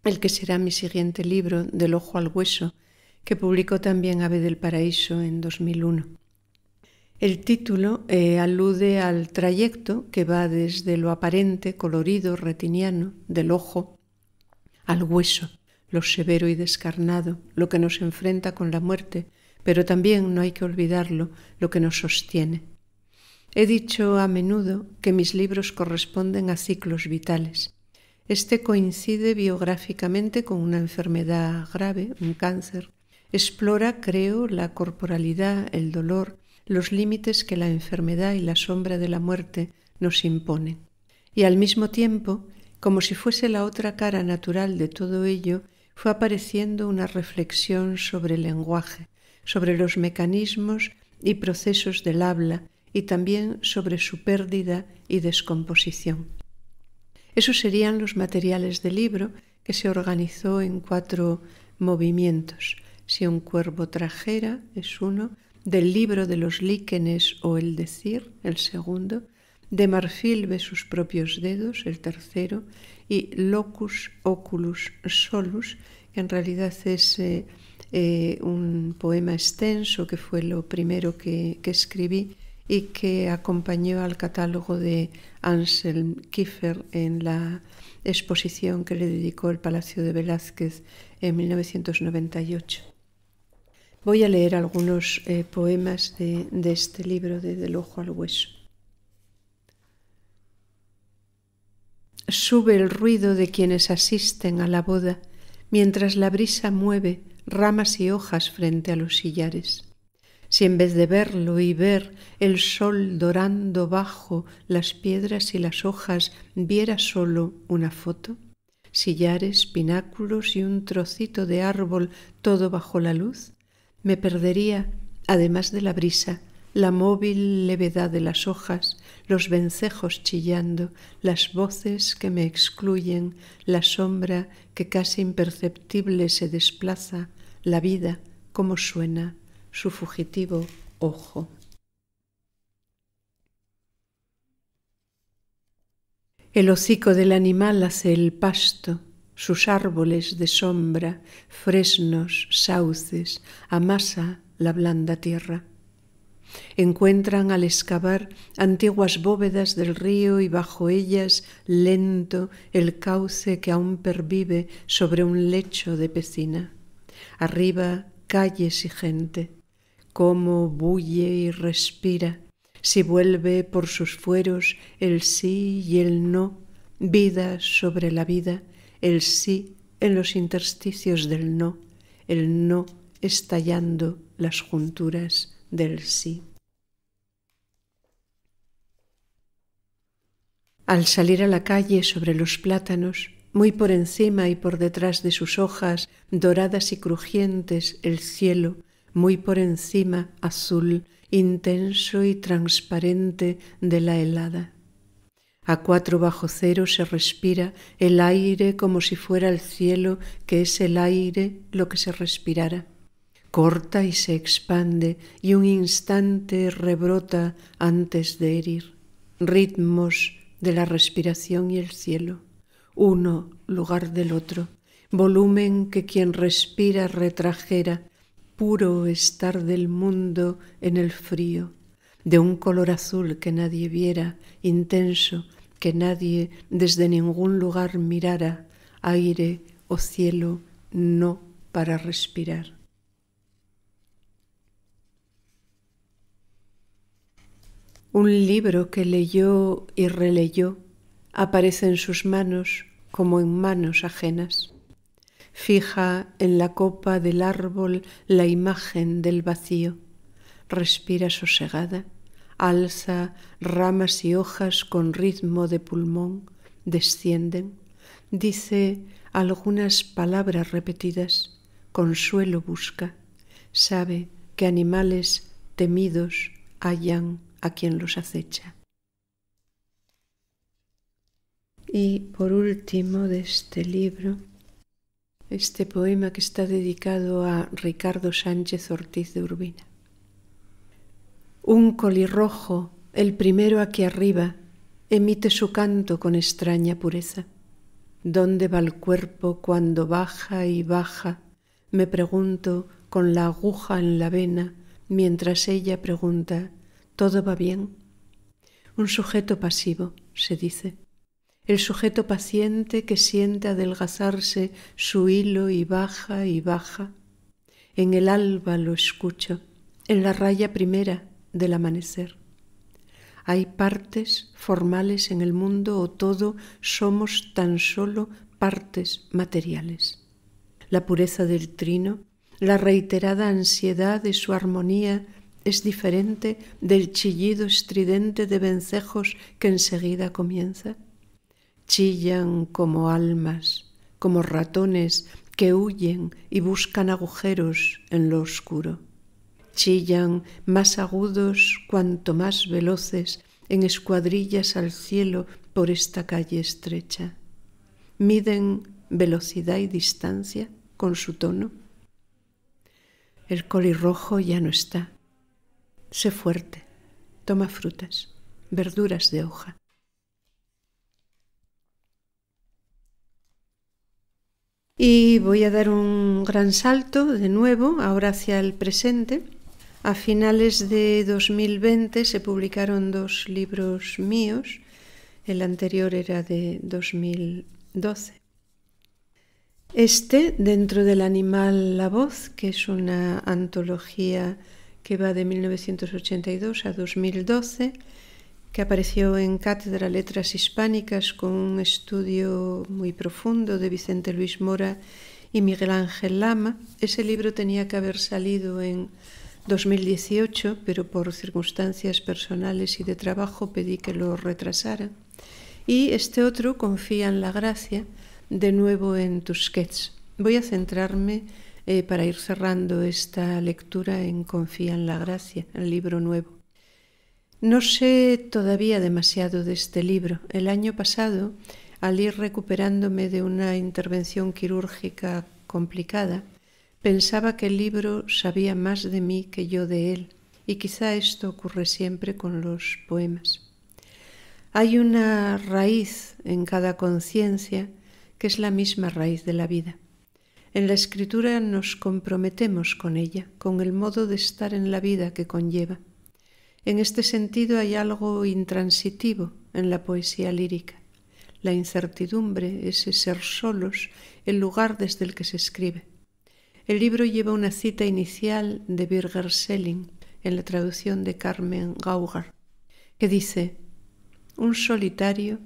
[SPEAKER 1] el que será mi siguiente libro, Del ojo al hueso, que publicó también Ave del Paraíso en 2001. El título alude al trayecto que va desde lo aparente, colorido, retiniano, del ojo, al hueso, lo severo y descarnado, lo que nos enfrenta con la muerte, pero también, no hay que olvidarlo, lo que nos sostiene. He dicho a menudo que mis libros corresponden a ciclos vitales. Este coincide biográficamente con una enfermedad grave, un cáncer. Explora, creo, la corporalidad, el dolor, los límites que la enfermedad y la sombra de la muerte nos imponen. Y al mismo tiempo, como si fuese la otra cara natural de todo ello, fue apareciendo una reflexión sobre el lenguaje, sobre los mecanismos y procesos del habla y también sobre su pérdida y descomposición. Esos serían los materiales del libro, que se organizó en 4 movimientos. Si un cuervo trajera es uno, del libro de los líquenes o el decir, el segundo, de marfil ve sus propios dedos, el tercero, y locus oculus solus, que en realidad es un poema extenso que fue lo primero que escribí y que acompañó al catálogo de Anselm Kiefer en la exposición que le dedicó el Palacio de Velázquez en 1998. Voy a leer algunos poemas de este libro de Del ojo al hueso. Sube el ruido de quienes asisten a la boda, mientras la brisa mueve ramas y hojas frente a los sillares. Si en vez de verlo y ver el sol dorando bajo las piedras y las hojas viera solo una foto, sillares, pináculos y un trocito de árbol todo bajo la luz, me perdería, además de la brisa, la móvil levedad de las hojas, los vencejos chillando, las voces que me excluyen, la sombra que casi imperceptible se desplaza, la vida, como suena su fugitivo ojo. El hocico del animal hace el pasto, sus árboles de sombra, fresnos, sauces, amasa la blanda tierra. Encuentran al excavar antiguas bóvedas del río y bajo ellas lento el cauce que aún pervive sobre un lecho de pecina. Arriba calles y gente, cómo bulle y respira, si vuelve por sus fueros el sí y el no, vida sobre la vida, el sí en los intersticios del no, el no estallando las junturas del sí. Al salir a la calle sobre los plátanos, muy por encima y por detrás de sus hojas doradas y crujientes, el cielo, muy por encima, azul, intenso y transparente de la helada. A 4 bajo cero se respira el aire como si fuera el cielo, que es el aire lo que se respirara. Corta y se expande y un instante rebrota antes de herir. Ritmos de la respiración y el cielo, uno lugar del otro, volumen que quien respira retrajera, puro estar del mundo en el frío, de un color azul que nadie viera, intenso, que nadie desde ningún lugar mirara, aire o cielo no para respirar. Un libro que leyó y releyó aparece en sus manos como en manos ajenas. Fija en la copa del árbol la imagen del vacío. Respira sosegada, alza ramas y hojas con ritmo de pulmón, descienden, dice algunas palabras repetidas, consuelo busca, sabe que animales temidos hallan a quien los acecha. Y por último de este libro, este poema que está dedicado a Ricardo Sánchez Ortiz de Urbina. Un colirrojo, el primero aquí arriba, emite su canto con extraña pureza. ¿Dónde va el cuerpo cuando baja y baja? Me pregunto con la aguja en la vena, mientras ella pregunta, ¿todo va bien? Un sujeto pasivo, se dice. El sujeto paciente que siente adelgazarse su hilo y baja y baja. En el alba lo escucho, en la raya primera del amanecer. ¿Hay partes formales en el mundo o todo somos tan solo partes materiales? La pureza del trino, la reiterada ansiedad de su armonía es diferente del chillido estridente de vencejos que enseguida comienza. Chillan como almas, como ratones que huyen y buscan agujeros en lo oscuro. Chillan más agudos cuanto más veloces en escuadrillas al cielo por esta calle estrecha. Miden velocidad y distancia con su tono. El colirrojo ya no está. Sé fuerte, toma frutas, verduras de hoja. Y voy a dar un gran salto de nuevo, ahora hacia el presente. A finales de 2020 se publicaron 2 libros míos. El anterior era de 2012. Dentro del animal La Voz, que es una antología que va de 1982 a 2012, que apareció en Cátedra Letras Hispánicas con un estudio muy profundo de Vicente Luis Mora y Miguel Ángel Lama. Ese libro tenía que haber salido en 2018, pero por circunstancias personales y de trabajo pedí que lo retrasara. Y este otro, Confía en la gracia, de nuevo en Tusquets. Voy a centrarme para ir cerrando esta lectura en Confía en la gracia, el libro nuevo. No sé todavía demasiado de este libro. El año pasado, al ir recuperándome de una intervención quirúrgica complicada, pensaba que el libro sabía más de mí que yo de él, y quizá esto ocurre siempre con los poemas. Hay una raíz en cada conciencia que es la misma raíz de la vida. En la escritura nos comprometemos con ella, con el modo de estar en la vida que conlleva. En este sentido hay algo intransitivo en la poesía lírica. La incertidumbre, ese ser solos, el lugar desde el que se escribe. El libro lleva una cita inicial de Birger Selling, en la traducción de Carmen Gaugar, que dice: un solitario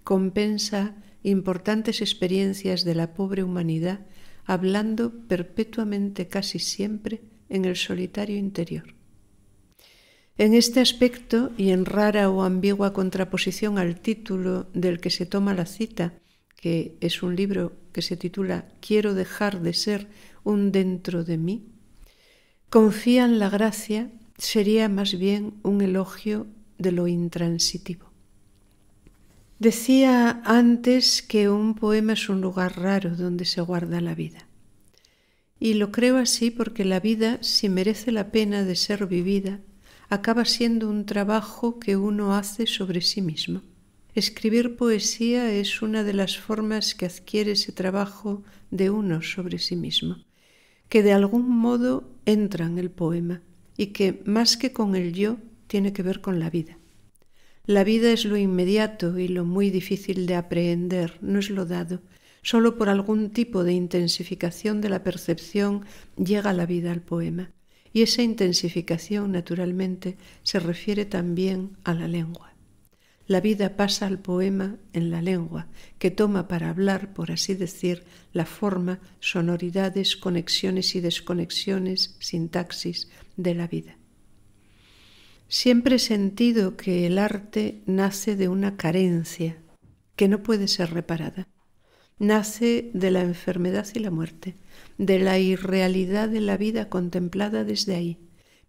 [SPEAKER 1] compensa importantes experiencias de la pobre humanidad hablando perpetuamente casi siempre en el solitario interior. En este aspecto, y en rara o ambigua contraposición al título del que se toma la cita, que es un libro que se titula Quiero dejar de ser un dentro de mí, Confía en la gracia sería más bien un elogio de lo intransitivo. Decía antes que un poema es un lugar raro donde se guarda la vida. Y lo creo así porque la vida, si merece la pena de ser vivida, acaba siendo un trabajo que uno hace sobre sí mismo. Escribir poesía es una de las formas que adquiere ese trabajo de uno sobre sí mismo, que de algún modo entra en el poema y que, más que con el yo, tiene que ver con la vida. La vida es lo inmediato y lo muy difícil de aprehender, no es lo dado. Solo por algún tipo de intensificación de la percepción llega la vida al poema. Y esa intensificación, naturalmente, se refiere también a la lengua. La vida pasa al poema en la lengua, que toma para hablar, por así decir, la forma, sonoridades, conexiones y desconexiones, sintaxis de la vida. Siempre he sentido que el arte nace de una carencia que no puede ser reparada. Nace de la enfermedad y la muerte, de la irrealidad de la vida contemplada desde ahí,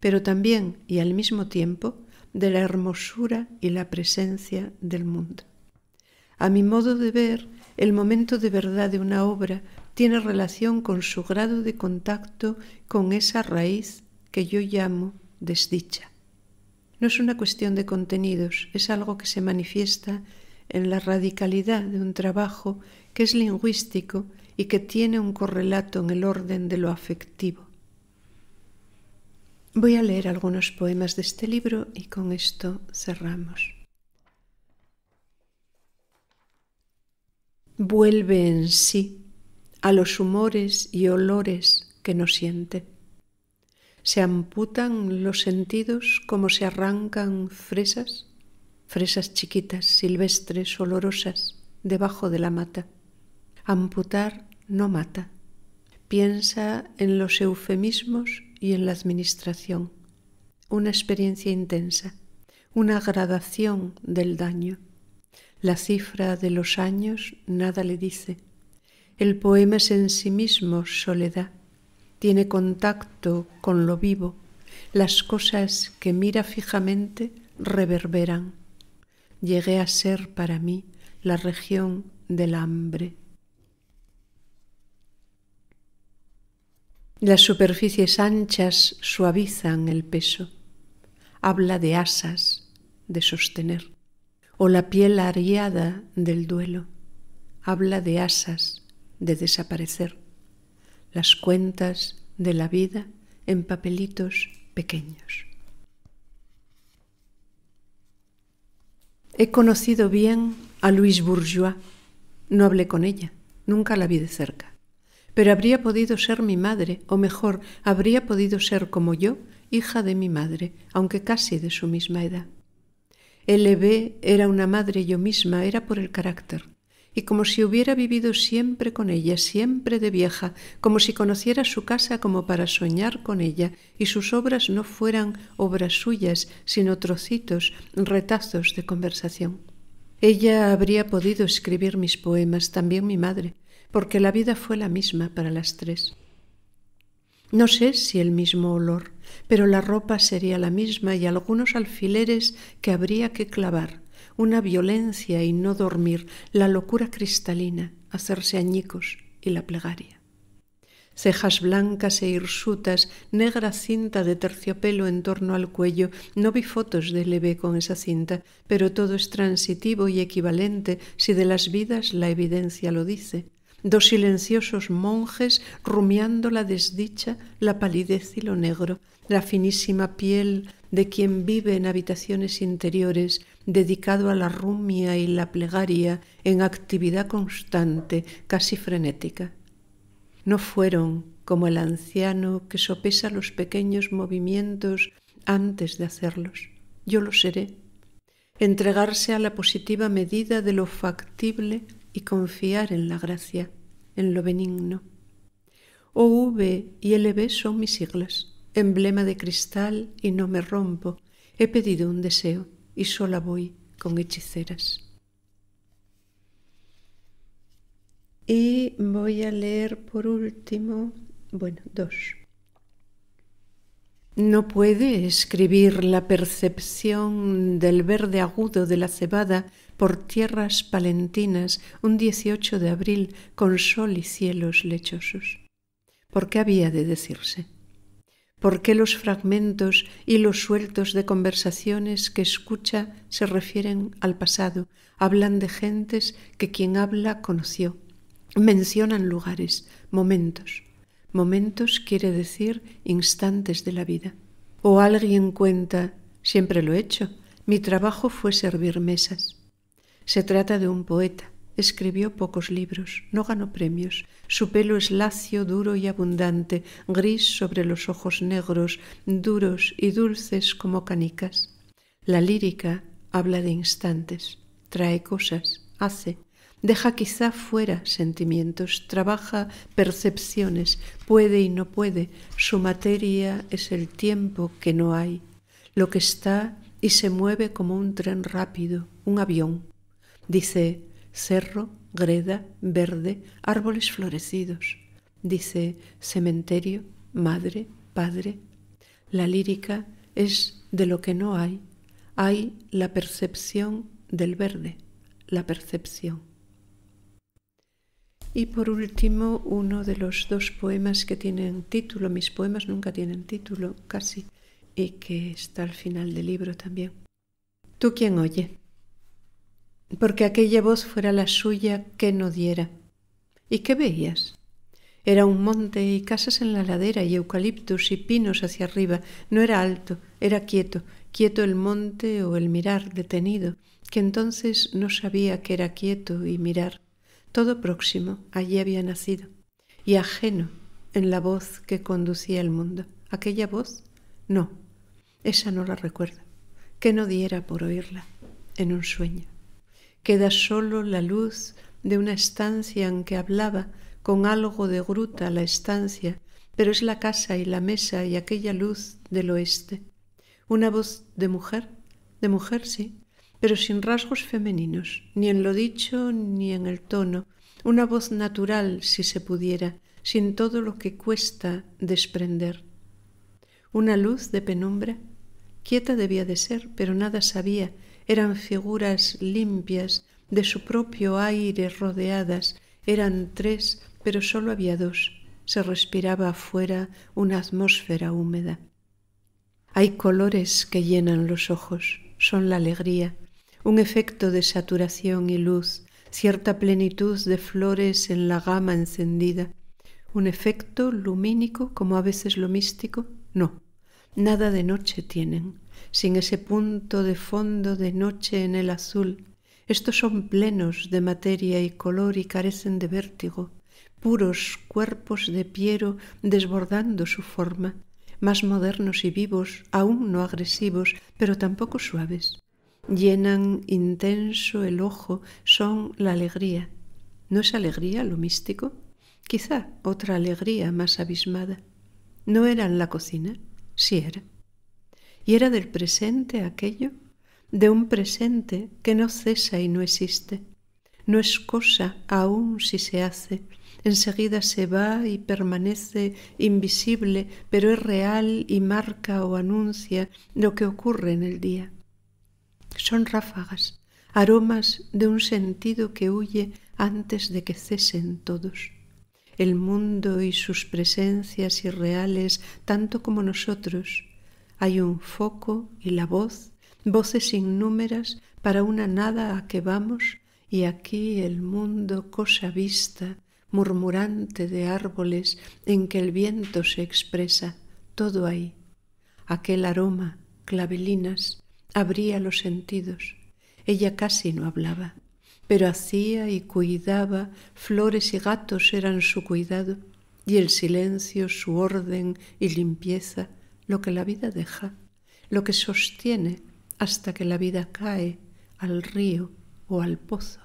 [SPEAKER 1] pero también y al mismo tiempo de la hermosura y la presencia del mundo. A mi modo de ver, el momento de verdad de una obra tiene relación con su grado de contacto con esa raíz que yo llamo desdicha. No es una cuestión de contenidos, es algo que se manifiesta en la radicalidad de un trabajo que es lingüístico y que tiene un correlato en el orden de lo afectivo. Voy a leer algunos poemas de este libro y con esto cerramos. Vuelve en sí a los humores y olores que no siente. Se amputan los sentidos como se arrancan fresas chiquitas, silvestres, olorosas, debajo de la mata. Amputar no mata. Piensa en los eufemismos y en la administración. Una experiencia intensa, una gradación del daño. La cifra de los años nada le dice. El poema es en sí mismo soledad, tiene contacto con lo vivo, las cosas que mira fijamente reverberan. Llegué a ser para mí la región del hambre. Las superficies anchas suavizan el peso. Habla de asas, de sostener. O la piel ariada del duelo. Habla de asas, de desaparecer. Las cuentas de la vida en papelitos pequeños. He conocido bien a Louise Bourgeois. No hablé con ella, nunca la vi de cerca. Pero habría podido ser mi madre, o mejor, habría podido ser como yo, hija de mi madre, aunque casi de su misma edad. L.B. era una madre yo misma, era por el carácter. Y como si hubiera vivido siempre con ella, siempre de vieja, como si conociera su casa como para soñar con ella, y sus obras no fueran obras suyas, sino trocitos, retazos de conversación. Ella habría podido escribir mis poemas, también mi madre, porque la vida fue la misma para las tres. No sé si el mismo olor, pero la ropa sería la misma y algunos alfileres que habría que clavar, una violencia y no dormir, la locura cristalina, hacerse añicos y la plegaria. Cejas blancas e hirsutas, negra cinta de terciopelo en torno al cuello. No vi fotos de L.B. con esa cinta, pero todo es transitivo y equivalente si de las vidas la evidencia lo dice. Dos silenciosos monjes rumiando la desdicha, la palidez y lo negro, la finísima piel de quien vive en habitaciones interiores, dedicado a la rumia y la plegaria, en actividad constante, casi frenética. No fueron como el anciano que sopesa los pequeños movimientos antes de hacerlos. Yo lo seré. Entregarse a la positiva medida de lo factible y confiar en la gracia, en lo benigno. OV y LB son mis siglas, emblema de cristal y no me rompo. He pedido un deseo y sola voy con hechiceras. Y voy a leer por último, dos. No puede escribir la percepción del verde agudo de la cebada por tierras palentinas un 18 de abril con sol y cielos lechosos. ¿Por qué había de decirse? ¿Por qué los fragmentos y los sueltos de conversaciones que escucha se refieren al pasado, hablan de gentes que quien habla conoció? Mencionan lugares, momentos. Momentos quiere decir instantes de la vida. O alguien cuenta, siempre lo he hecho, mi trabajo fue servir mesas. Se trata de un poeta, escribió pocos libros, no ganó premios. Su pelo es lacio, duro y abundante, gris sobre los ojos negros, duros y dulces como canicas. La lírica habla de instantes, trae cosas, hace. Deja quizá fuera sentimientos, trabaja percepciones, puede y no puede. Su materia es el tiempo que no hay, lo que está y se mueve como un tren rápido, un avión. Dice cerro, greda, verde, árboles florecidos. Dice cementerio, madre, padre. La lírica es de lo que no hay. Hay la percepción del verde, la percepción. Y por último, uno de los dos poemas que tienen título, mis poemas nunca tienen título, casi, y que está al final del libro también. ¿Tú quién oye? Porque aquella voz fuera la suya que no diera. ¿Y qué veías? Era un monte y casas en la ladera y eucaliptus y pinos hacia arriba. No era alto, era quieto, quieto el monte o el mirar detenido, que entonces no sabía que era quieto y mirar. Todo próximo, allí había nacido, y ajeno en la voz que conducía el mundo. ¿Aquella voz? No, esa no la recuerdo, que no diera por oírla en un sueño. Queda solo la luz de una estancia en que hablaba con algo de gruta la estancia, pero es la casa y la mesa y aquella luz del oeste. Una voz de mujer sí, pero sin rasgos femeninos, ni en lo dicho ni en el tono, una voz natural si se pudiera, sin todo lo que cuesta desprender. Una luz de penumbra, quieta debía de ser, pero nada sabía, eran figuras limpias, de su propio aire rodeadas, eran 3, pero solo había 2, se respiraba afuera una atmósfera húmeda. Hay colores que llenan los ojos, son la alegría, un efecto de saturación y luz, cierta plenitud de flores en la gama encendida. ¿Un efecto lumínico como a veces lo místico? No, nada de noche tienen, sin ese punto de fondo de noche en el azul. Estos son plenos de materia y color y carecen de vértigo, puros cuerpos de Piero desbordando su forma, más modernos y vivos, aún no agresivos, pero tampoco suaves. Llenan intenso el ojo, son la alegría. ¿No es alegría lo místico? Quizá otra alegría más abismada. ¿No era en la cocina? Sí era. ¿Y era del presente aquello? De un presente que no cesa y no existe. No es cosa aún si se hace. Enseguida se va y permanece invisible, pero es real y marca o anuncia lo que ocurre en el día. Son ráfagas, aromas de un sentido que huye antes de que cesen todos. El mundo y sus presencias irreales, tanto como nosotros. Hay un foco y la voz, voces innúmeras para una nada a que vamos, y aquí el mundo cosa vista, murmurante de árboles en que el viento se expresa, todo ahí. Aquel aroma, clavelinas, abría los sentidos. Ella casi no hablaba, pero hacía y cuidaba, flores y gatos eran su cuidado, y el silencio su orden y limpieza, lo que la vida deja, lo que sostiene hasta que la vida cae al río o al pozo.